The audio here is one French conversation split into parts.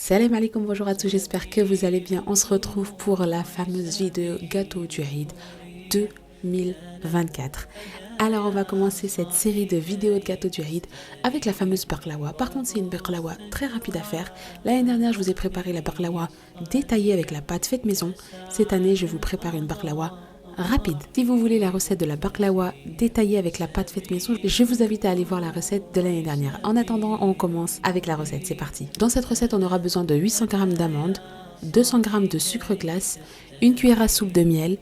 Salam alaikum, bonjour à tous, j'espère que vous allez bien. On se retrouve pour la fameuse vidéo gâteau du Eid 2024. Alors on va commencer cette série de vidéos de gâteau du Eid avec la fameuse baklawa. Par contre c'est une baklawa très rapide à faire. L'année dernière je vous ai préparé la baklawa détaillée avec la pâte faite maison. Cette année je vous prépare une baklawa rapide. Si vous voulez la recette de la baklawa détaillée avec la pâte faite maison, je vous invite à aller voir la recette de l'année dernière. En attendant, on commence avec la recette, c'est parti. Dans cette recette, on aura besoin de 800 g d'amandes, 200 g de sucre glace, une cuillère à soupe de miel,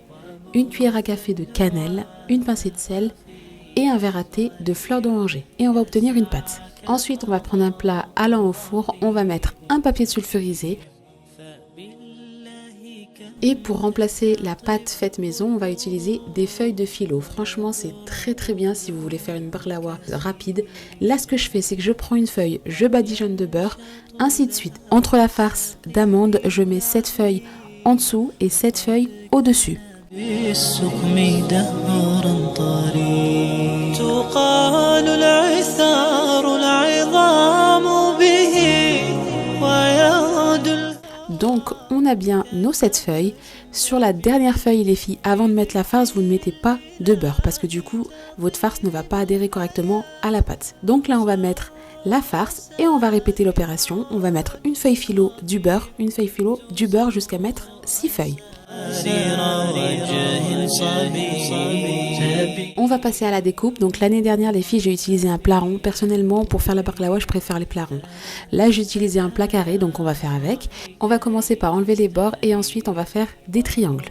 une cuillère à café de cannelle, une pincée de sel et un verre à thé de fleur d'oranger. Et on va obtenir une pâte. Ensuite, on va prendre un plat allant au four, on va mettre un papier sulfurisé. Et pour remplacer la pâte faite maison, on va utiliser des feuilles de phyllo. Franchement, c'est très bien si vous voulez faire une baklawa rapide. Là, ce que je fais, c'est que je prends une feuille, je badigeonne de beurre, ainsi de suite. Entre la farce d'amandes, je mets 7 feuilles en dessous et 7 feuilles au-dessus. Donc on a bien nos 7 feuilles. Sur la dernière feuille les filles, avant de mettre la farce, vous ne mettez pas de beurre parce que du coup votre farce ne va pas adhérer correctement à la pâte. Donc là on va mettre la farce et on va répéter l'opération. On va mettre une feuille phyllo du beurre, une feuille phyllo du beurre jusqu'à mettre 6 feuilles. On va passer à la découpe. Donc l'année dernière les filles j'ai utilisé un plat rond. Personnellement pour faire la baklawa je préfère les plats ronds. Là j'ai utilisé un plat carré donc on va faire avec. On va commencer par enlever les bords et ensuite on va faire des triangles.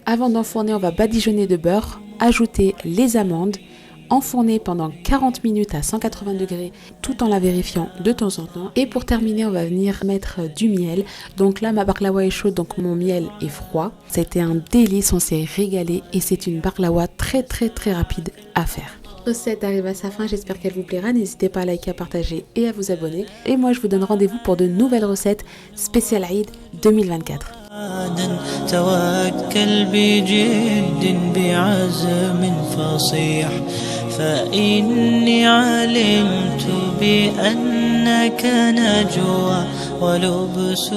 Avant d'enfourner on va badigeonner de beurre, ajouter les amandes, enfourner pendant 40 minutes à 180 degrés tout en la vérifiant de temps en temps. Et pour terminer on va venir mettre du miel. Donc là ma baklawa est chaude donc mon miel est froid. C'était un délice, on s'est régalé et c'est une baklawa très rapide à faire. La recette arrive à sa fin, j'espère qu'elle vous plaira. N'hésitez pas à liker, à partager et à vous abonner. Et moi je vous donne rendez-vous pour de nouvelles recettes spéciales Eid 2024. توكل بجد بعزم فصيح فإني علمت بأنك نجوى ولبس